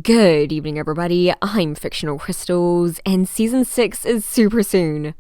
Good evening, everybody. I'm Fictional Crystals, and Season 6 is super soon.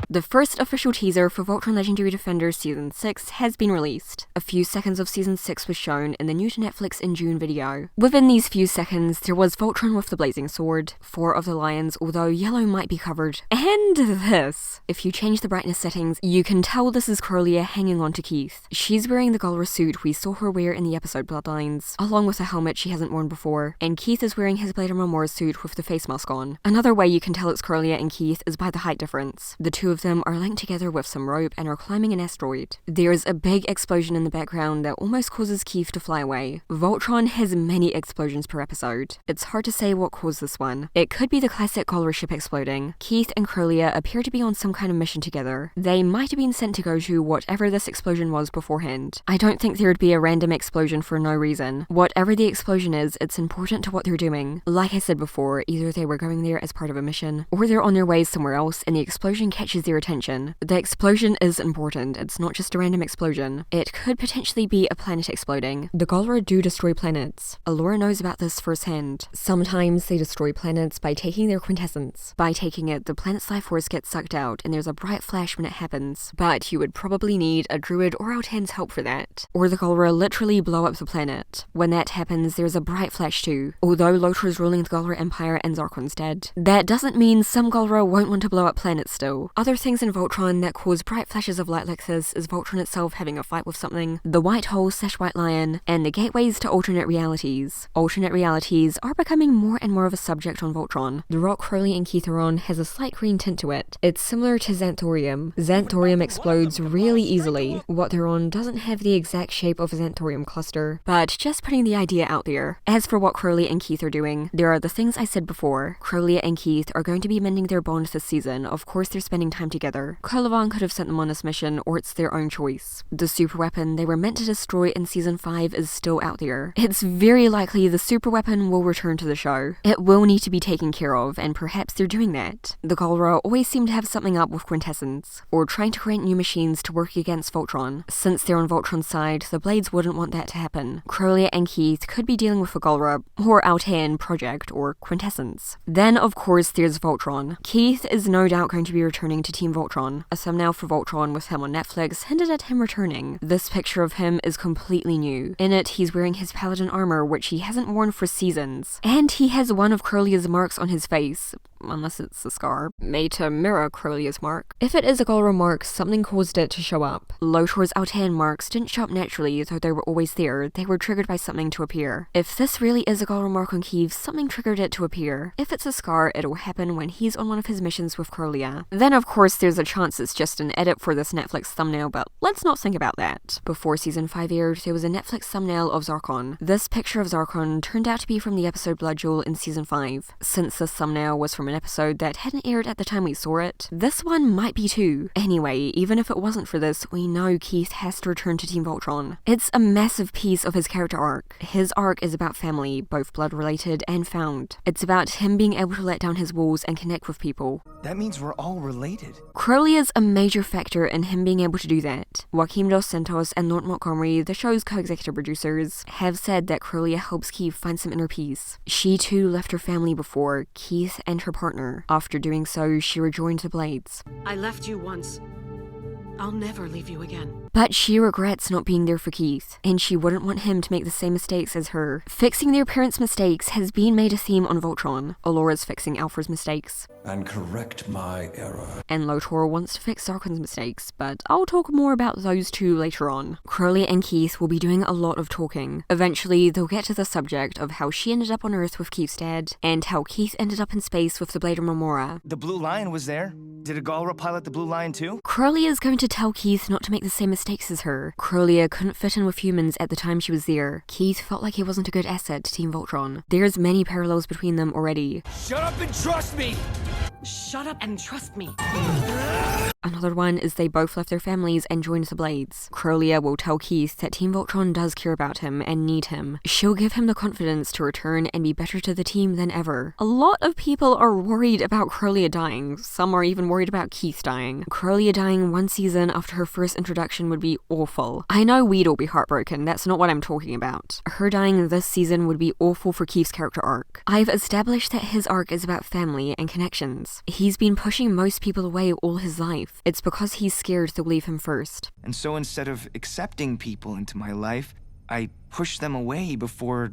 The first official teaser for Voltron Legendary Defenders Season 6 has been released. A few seconds of Season 6 was shown in the new to Netflix in June video. Within these few seconds, there was Voltron with the blazing sword, 4 of the lions, although yellow might be covered, and this. If you change the brightness settings, you can tell this is Krolia hanging on to Keith. She's wearing the Golra suit we saw her wear in the episode Bloodlines, along with a helmet she hasn't worn before, and Keith is wearing his Blade Armor suit with the face mask on. Another way you can tell it's Krolia and Keith is by the height difference. The two of them are linked together with some rope and are climbing an asteroid. There's a big explosion in the background that almost causes Keith to fly away. Voltron has many explosions per episode. It's hard to say what caused this one. It could be the classic Golra ship exploding. Keith and Krolia appear to be on some kind of mission together. They might have been sent to go to whatever this explosion was beforehand. I don't think there would be a random explosion for no reason. Whatever the explosion is, it's important to what they're doing. Like I said before, either they were going there as part of a mission, or they're on their way somewhere else and the explosion catches their attention. The explosion is important, it's not just a random explosion. It could potentially be a planet exploding. The Golra do destroy planets. Allura knows about this firsthand. Sometimes they destroy planets by taking their quintessence. By taking it, the planet's life force gets sucked out and there's a bright flash when it happens. But you would probably need a druid or Altan's help for that. Or the Golra literally blow up the planet. When that happens, there's a bright flash too. Although Lotor is ruling the Golra Empire and Zarquin's dead, that doesn't mean some Golra won't want to blow up planets still. Other things in Voltron that cause bright flashes of light like this is Voltron itself having a fight with something, the white hole/white lion, and the gateways to alternate realities. Alternate realities are becoming more and more of a subject on Voltron. The rock Krolia and Keith are on has a slight green tint to it. It's similar to Xanthorium. Xanthorium explodes really easily. What they're on doesn't have the exact shape of a Xanthorium cluster, but just putting the idea out there. As for what Krolia and Keith are doing, there are the things I said before. Krolia and Keith are going to be mending their bond this season. Of course they're spending time together. Kuron could have sent them on this mission, or it's their own choice. The super weapon they were meant to destroy in Season 5 is still out there. It's very likely the super weapon will return to the show. It will need to be taken care of, and perhaps they're doing that. The Golra always seem to have something up with quintessence, or trying to create new machines to work against Voltron. Since they're on Voltron's side, the Blades wouldn't want that to happen. Krolia and Keith could be dealing with a Golra, or Altan project, or quintessence. Then, of course, there's Voltron. Keith is no doubt going to be returning to Team Voltron. A thumbnail for Voltron with him on Netflix hinted at him returning. This picture of him is completely new. In it, he's wearing his paladin armor, which he hasn't worn for seasons. And he has one of Krolia's marks on his face. Unless it's a scar, made to mirror Krolia's mark. If it is a Golra mark, something caused it to show up. Lotor's Altan marks didn't show up naturally, though they were always there. They were triggered by something to appear. If this really is a Golra mark on Keith, something triggered it to appear. If it's a scar, it'll happen when he's on one of his missions with Krolia. Then of course there's a chance it's just an edit for this Netflix thumbnail, but let's not think about that. Before Season 5 aired, there was a Netflix thumbnail of Zarquin. This picture of Zarquin turned out to be from the episode Blood Jewel in Season 5. Since this thumbnail was from an episode that hadn't aired at the time we saw it, this one might be too. Anyway, even if it wasn't for this, we know Keith has to return to Team Voltron. It's a massive piece of his character arc. His arc is about family, both blood related and found. It's about him being able to let down his walls and connect with people. That means we're all related. Krolia's a major factor in him being able to do that. Joaquim Dos Santos and Lord Montgomery, the show's co-executive producers, have said that Krolia helps Keith find some inner peace. She too left her family before, Keith and her partner. After doing so, she rejoined the Blades. I left you once. I'll never leave you again. But she regrets not being there for Keith, and she wouldn't want him to make the same mistakes as her. Fixing their parents' mistakes has been made a theme on Voltron. Allura's fixing Alpha's mistakes. And correct my error. And Lotor wants to fix Zarquin's mistakes, but I'll talk more about those two later on. Krolia and Keith will be doing a lot of talking. Eventually, they'll get to the subject of how she ended up on Earth with Keith's dad, and how Keith ended up in space with the Blade Armor. The Blue Lion was there. Did a Golra pilot the Blue Lion too? Krolia is going to tell Keith not to make the same mistakes as her. Krolia couldn't fit in with humans at the time she was there. Keith felt like he wasn't a good asset to Team Voltron. There's many parallels between them already. Shut up and trust me! Shut up and trust me. Another one is they both left their families and joined the Blades. Krolia will tell Keith that Team Voltron does care about him and need him. She'll give him the confidence to return and be better to the team than ever. A lot of people are worried about Krolia dying. Some are even worried about Keith dying. Krolia dying one season after her first introduction would be awful. I know we'd all be heartbroken, that's not what I'm talking about. Her dying this season would be awful for Keith's character arc. I've established that his arc is about family and connections. He's been pushing most people away all his life. It's because he's scared they'll leave him first. And so instead of accepting people into my life, I push them away before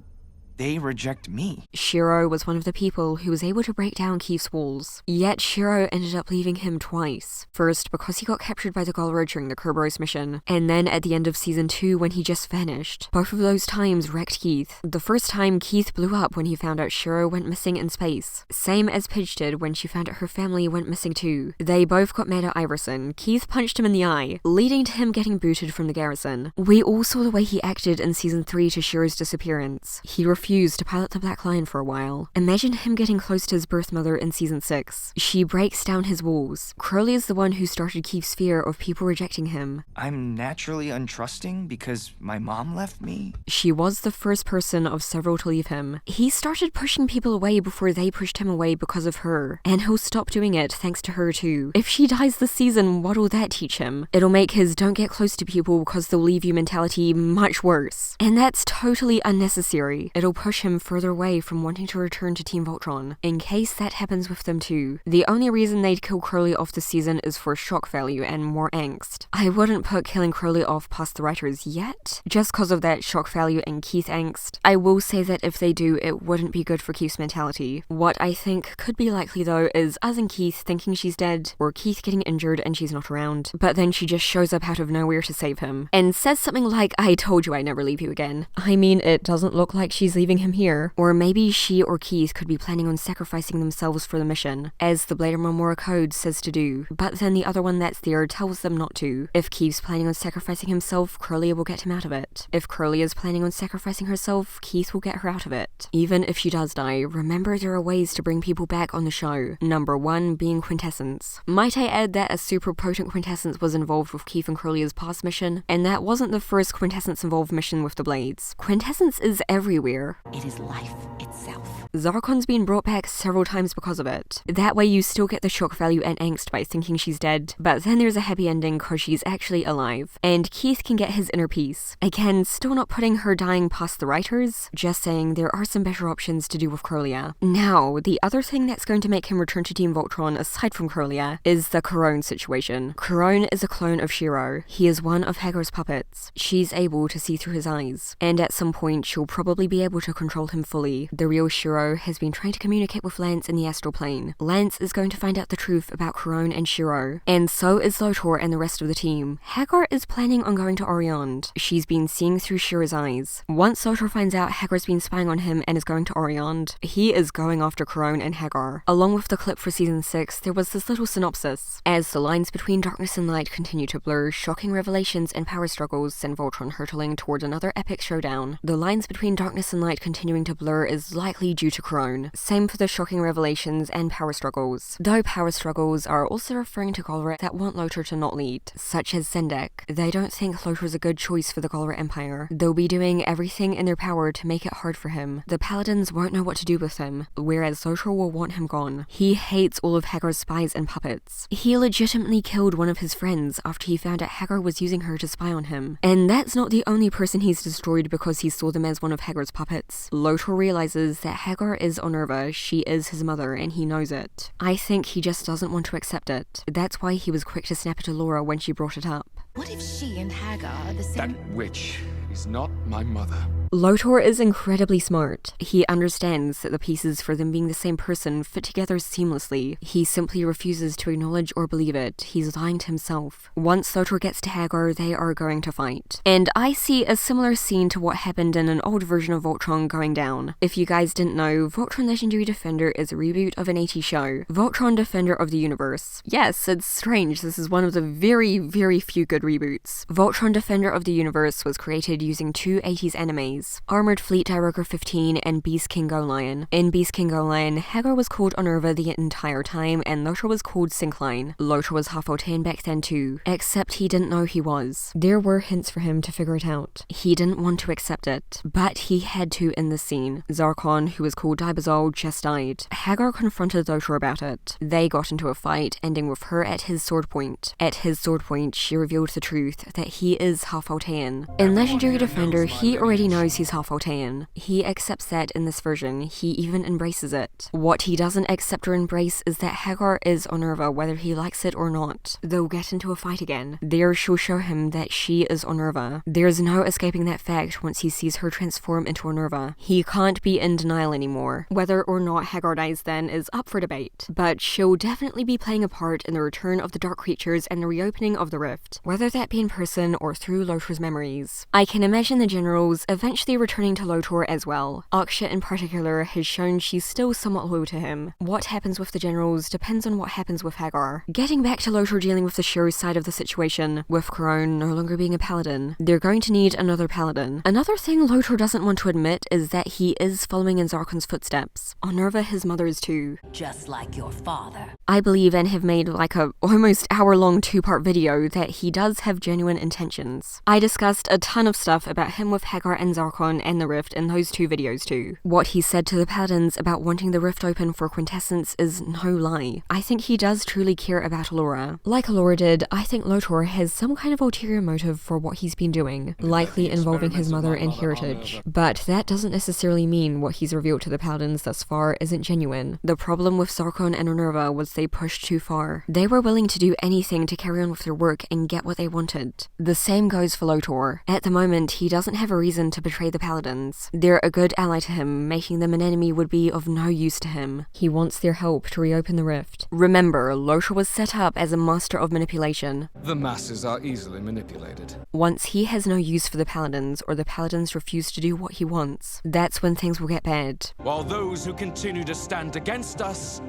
they reject me. Shiro was one of the people who was able to break down Keith's walls. Yet Shiro ended up leaving him twice. First, because he got captured by the Galra during the Kerberos mission, and then at the end of season 2 when he just vanished. Both of those times wrecked Keith. The first time, Keith blew up when he found out Shiro went missing in space. Same as Pidge did when she found out her family went missing too. They both got mad at Iverson. Keith punched him in the eye, leading to him getting booted from the garrison. We all saw the way he acted in season 3 to Shiro's disappearance. He refused to pilot the Black Lion for a while. Imagine him getting close to his birth mother in season 6. She breaks down his walls. Krolia is the one who started Keith's fear of people rejecting him. I'm naturally untrusting because my mom left me? She was the first person of several to leave him. He started pushing people away before they pushed him away because of her, and he'll stop doing it thanks to her too. If she dies this season, what'll that teach him? It'll make his don't get close to people because they'll leave you mentality much worse. And that's totally unnecessary. It'll push him further away from wanting to return to Team Voltron, in case that happens with them too. The only reason they'd kill Krolia off this season is for shock value and more angst. I wouldn't put killing Krolia off past the writers yet, just cause of that shock value and Keith angst. I will say that if they do, it wouldn't be good for Keith's mentality. What I think could be likely though is us and Keith thinking she's dead, or Keith getting injured and she's not around, but then she just shows up out of nowhere to save him, and says something like, "I told you I'd never leave you again." I mean, it doesn't look like she's leaving him here. Or maybe she or Keith could be planning on sacrificing themselves for the mission, as the Blade Armor code says to do, but then the other one that's there tells them not to. If Keith's planning on sacrificing himself, Krolia will get him out of it. If Krolia's planning on sacrificing herself, Keith will get her out of it. Even if she does die, remember there are ways to bring people back on the show. Number 1 being quintessence. Might I add that a super potent quintessence was involved with Keith and Krolia's past mission, and that wasn't the first quintessence involved mission with the Blades. Quintessence is everywhere. It is life itself. Zarkon's been brought back several times because of it. That way you still get the shock value and angst by thinking she's dead, but then there's a happy ending cause she's actually alive, and Keith can get his inner peace. Again, still not putting her dying past the writers, just saying there are some better options to do with Krolia. Now, the other thing that's going to make him return to Team Voltron aside from Krolia is the Kuron situation. Kuron is a clone of Shiro. He is one of Haggar's puppets. She's able to see through his eyes, and at some point she'll probably be able to control him fully. The real Shiro has been trying to communicate with Lance in the astral plane. Lance is going to find out the truth about Kuron and Shiro, and so is Lotor and the rest of the team. Haggar is planning on going to Orient. She's been seeing through Shiro's eyes. Once Lotor finds out Haggar's been spying on him and is going to Orient, he is going after Kuron and Haggar. Along with the clip for season 6, there was this little synopsis. As the lines between darkness and light continue to blur, shocking revelations and power struggles send Voltron hurtling toward another epic showdown. The lines between darkness and light continuing to blur is likely due to Kuron. Same for the shocking revelations and power struggles. Though power struggles are also referring to Galra that want Lotor to not lead, such as Zendek. They don't think Lotor's a good choice for the Galra Empire. They'll be doing everything in their power to make it hard for him. The Paladins won't know what to do with him, whereas Lotor will want him gone. He hates all of Haggar's spies and puppets. He legitimately killed one of his friends after he found out Haggar was using her to spy on him. And that's not the only person he's destroyed because he saw them as one of Haggar's puppets. Lotor realizes that Haggar is Onerva, she is his mother, and he knows it. I think he just doesn't want to accept it. That's why he was quick to snap at Laura when she brought it up. What if she and Haggar are the same? That witch is not my mother. Lotor is incredibly smart. He understands that the pieces for them being the same person fit together seamlessly. He simply refuses to acknowledge or believe it. He's lying to himself. Once Lotor gets to Haggar, they are going to fight. And I see a similar scene to what happened in an old version of Voltron going down. If you guys didn't know, Voltron Legendary Defender is a reboot of an 80s show, Voltron Defender of the Universe. Yes, it's strange, this is one of the very, very few good reboots. Voltron Defender of the Universe was created using two 80s animes, enemies: Armored Fleet Director 15 and Beast King Lion. In Beast King Lion, Haggar was called Unnerva the entire time, and Lotor was called Syncline. Lotor was half Voltron back then too, except he didn't know he was. There were hints for him to figure it out. He didn't want to accept it, but he had to in this scene. Zarkon, who was called Dibazol, just died. Haggar confronted Lotor about it. They got into a fight, ending with her at his sword point. At his sword point, she revealed the truth that he is half Voltron. In Legendary Defender, he already knows he's half Voltron. He accepts that in this version. He even embraces it. What he doesn't accept or embrace is that Haggar is Unnerva, whether he likes it or not. They'll get into a fight again. There she'll show him that she is Unnerva. There's no escaping that fact once he sees her transform into Unnerva. He can't be in denial anymore. Whether or not Haggar dies then is up for debate, but she'll definitely be playing a part in the return of the Dark Creatures and the reopening of the Rift, whether that be in person or through Lotor's memories. I can imagine the generals eventually returning to Lotor as well. Aksha in particular has shown she's still somewhat loyal to him. What happens with the generals depends on what happens with Haggar. Getting back to Lotor dealing with the Shiro side of the situation, with Kuron no longer being a paladin, they're going to need another paladin. Another thing Lotor doesn't want to admit is that he is following in Zarkon's footsteps. Unnerva his mother is too. Just like your father. I believe and have made like a almost hour-long two-part video that he does have genuine intentions. I discussed a ton of stuff about him with Haggar and Zarkon and the Rift in those two videos too. What he said to the Paladins about wanting the Rift open for Quintessence is no lie. I think he does truly care about Alora. Like Alora did, I think Lotor has some kind of ulterior motive for what he's been doing, likely involving his mother and heritage. But that doesn't necessarily mean what he's revealed to the Paladins thus far isn't genuine. The problem with Zarkon and Unnerva was they pushed too far. They were willing to do anything to carry on with their work and get what they wanted. The same goes for Lotor. At the moment, he doesn't have a reason to betray the Paladins. They're a good ally to him, making them an enemy would be of no use to him. He wants their help to reopen the Rift. Remember, Lotor was set up as a master of manipulation. The masses are easily manipulated. Once he has no use for the Paladins, or the Paladins refuse to do what he wants, that's when things will get bad. While those who continue to stand against us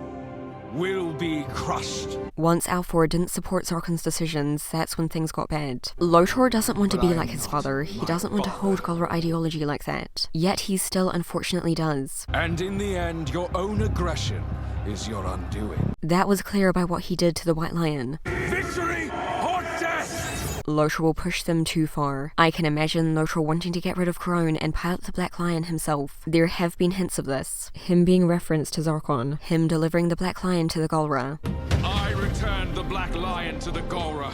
will be crushed. Once Alfor didn't support Zarkon's decisions, that's when things got bad. Lotor doesn't want to be like his father. He doesn't want to hold Galra ideology like that. Yet he still unfortunately does. And in the end, your own aggression is your undoing. That was clear by what he did to the White Lion. Victory or death! Lotor will push them too far. I can imagine Lotor wanting to get rid of Kuron and pilot the Black Lion himself. There have been hints of this. Him being referenced to Zarkon. Him delivering the Black Lion to the Galra. I return the Black Lion to the Galra.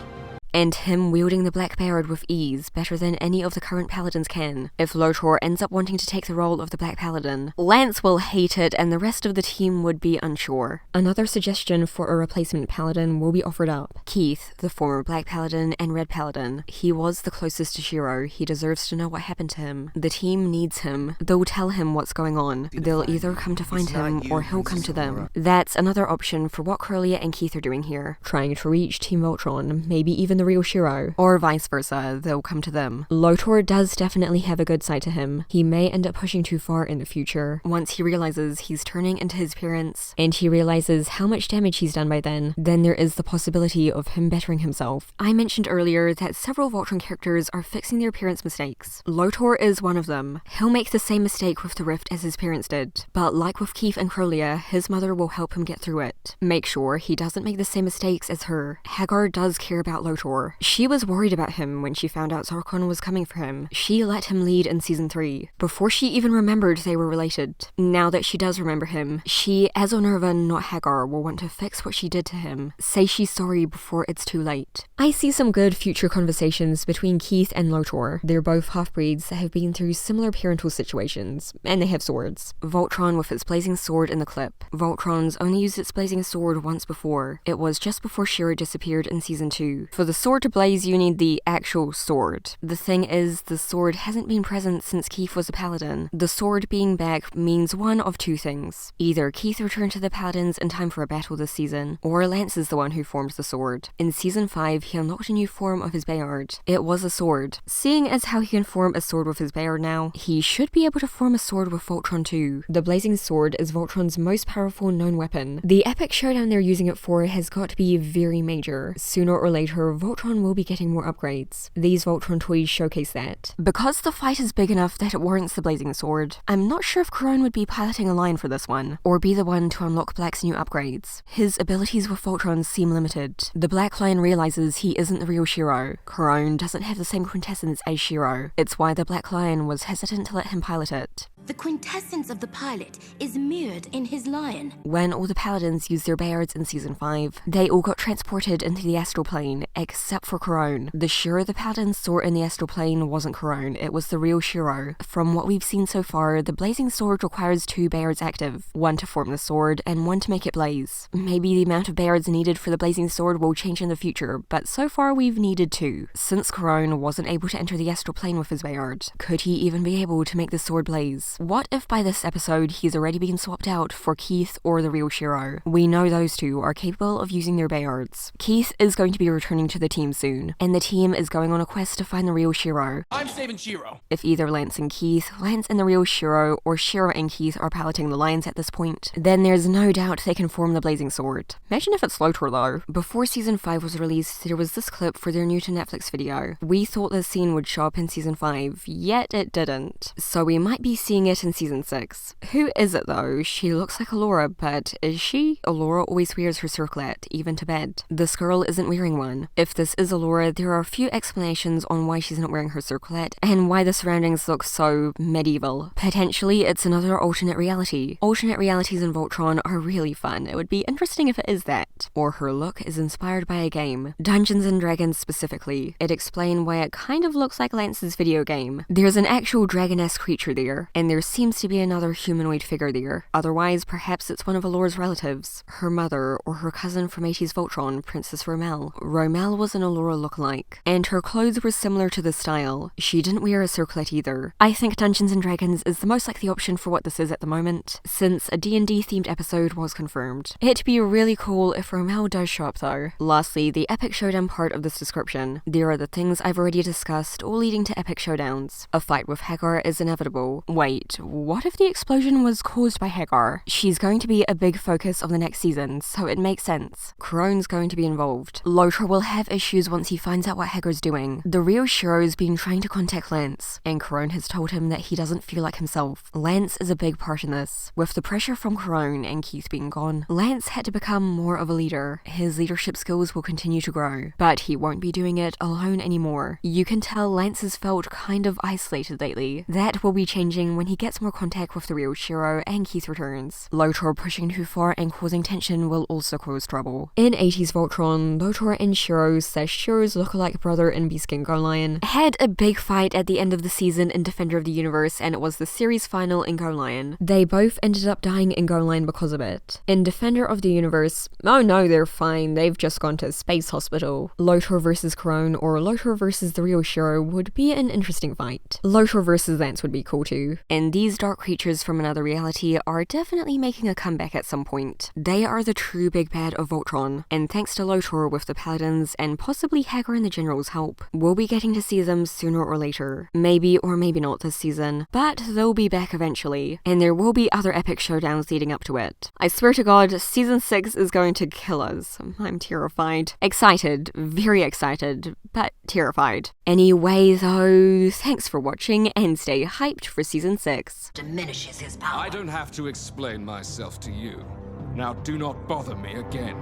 And him wielding the Black Barrett with ease, better than any of the current Paladins can. If Lotor ends up wanting to take the role of the Black Paladin, Lance will hate it and the rest of the team would be unsure. Another suggestion for a replacement Paladin will be offered up. Keith, the former Black Paladin and Red Paladin. He was the closest to Shiro. He deserves to know what happened to him. The team needs him. They'll tell him what's going on. They'll either come to find him or he'll come to them. That's another option for what Krolia and Keith are doing here. Trying to reach Team Voltron, maybe even the real Shiro, or vice versa, they'll come to them. Lotor does definitely have a good side to him. He may end up pushing too far in the future. Once he realizes he's turning into his parents, and he realizes how much damage he's done by then there is the possibility of him bettering himself. I mentioned earlier that several Voltron characters are fixing their parents' mistakes. Lotor is one of them. He'll make the same mistake with the Rift as his parents did, but like with Keith and Krolia, his mother will help him get through it. Make sure he doesn't make the same mistakes as her. Haggar does care about Lotor. She was worried about him when she found out Zarkon was coming for him. She let him lead in Season 3, before she even remembered they were related. Now that she does remember him, she, as Unnerva, not Haggar, will want to fix what she did to him. Say she's sorry before it's too late. I see some good future conversations between Keith and Lotor. They're both half-breeds that have been through similar parental situations, and they have swords. Voltron with its blazing sword in the clip. Voltron's only used its blazing sword once before. It was just before Shiro disappeared in Season 2. For the sword to blaze, you need the actual sword. The thing is, the sword hasn't been present since Keith was a paladin. The sword being back means one of two things. Either Keith returned to the Paladins in time for a battle this season, or Lance is the one who forms the sword. In Season 5, he unlocked a new form of his Bayard. It was a sword. Seeing as how he can form a sword with his Bayard now, he should be able to form a sword with Voltron too. The blazing sword is Voltron's most powerful known weapon. The epic showdown they're using it for has got to be very major. Sooner or later, Voltron will be getting more upgrades. These Voltron toys showcase that. Because the fight is big enough that it warrants the blazing sword, I'm not sure if Kuron would be piloting a lion for this one, or be the one to unlock Black's new upgrades. His abilities with Voltron seem limited. The Black Lion realizes he isn't the real Shiro. Kuron doesn't have the same quintessence as Shiro. It's why the Black Lion was hesitant to let him pilot it. The quintessence of the pilot is mirrored in his lion. When all the Paladins used their Bayards in Season 5, they all got transported into the astral plane, except for Kuron. The Shiro the Paladins saw in the astral plane wasn't Kuron, it was the real Shiro. From what we've seen so far, the blazing sword requires 2 Bayards active, one to form the sword, and one to make it blaze. Maybe the amount of Bayards needed for the blazing sword will change in the future, but so far we've needed 2. Since Kuron wasn't able to enter the astral plane with his Bayard, could he even be able to make the sword blaze? What if by this episode he's already been swapped out for Keith or the real Shiro? We know those two are capable of using their Bayards. Keith is going to be returning to the team soon, and the team is going on a quest to find the real Shiro. I'm saving Shiro. If either Lance and Keith, Lance and the real Shiro, or Shiro and Keith are piloting the Lions at this point, then there's no doubt they can form the blazing sword. Imagine if it's Lotor though. Before Season 5 was released, there was this clip for their new to Netflix video. We thought this scene would show up in Season 5, yet it didn't. So we might be seeing it in Season 6. Who is it though? She looks like Allura, but is she? Allura always wears her circlet, even to bed. This girl isn't wearing one. If this is Allura, there are a few explanations on why she's not wearing her circlet, and why the surroundings look so medieval. Potentially, it's another alternate reality. Alternate realities in Voltron are really fun. It would be interesting if it is that. Or her look is inspired by a game. Dungeons and Dragons specifically. It explained why it kind of looks like Lance's video game. There's an actual dragon-esque creature there, and there seems to be another humanoid figure there. Otherwise, perhaps it's one of Allura's relatives. Her mother, or her cousin from 80s Voltron, Princess Romel. Romel was an Allura lookalike, and her clothes were similar to the style. She didn't wear a circlet either. I think Dungeons and Dragons is the most likely option for what this is at the moment, since a D&D themed episode was confirmed. It'd be really cool if Romel does show up though. Lastly, the epic showdown part of this description. There are the things I've already discussed, all leading to epic showdowns. A fight with Haggar is inevitable. Wait, what if the explosion was caused by Haggar? She's going to be a big focus of the next season, so it makes sense. Kuron's going to be involved. Lotor will have issues once he finds out what Haggar's doing. The real Shiro's been trying to contact Lance, and Kuron has told him that he doesn't feel like himself. Lance is a big part in this. With the pressure from Kuron and Keith being gone, Lance had to become more of a leader. His leadership skills will continue to grow, but he won't be doing it alone anymore. You can tell Lance has felt kind of isolated lately. That will be changing when he gets more contact with the real Shiro and Keith returns. Lotor pushing too far and causing tension will also cause trouble. In 80s Voltron, Lotor and Shiro / Shiro's lookalike brother and Beast-King Go-Lion had a big fight at the end of the season in Defender of the Universe, and it was the series final in Go-Lion. They both ended up dying in Go-Lion because of it. In Defender of the Universe, oh no, they're fine, they've just gone to space hospital. Lotor versus Kuron or Lotor versus the real Shiro would be an interesting fight. Lotor versus Lance would be cool too. And these dark creatures from another reality are definitely making a comeback at some point. They are the true big bad of Voltron, and thanks to Lotor with the Paladins and possibly Haggar and the General's help, we'll be getting to see them sooner or later. Maybe or maybe not this season, but they'll be back eventually, and there will be other epic showdowns leading up to it. I swear to God, Season 6 is going to kill us. I'm terrified. Excited, very excited, but terrified. Anyway though, thanks for watching and stay hyped for Season 6. Diminishes his power. I don't have to explain myself to you. Now do not bother me again.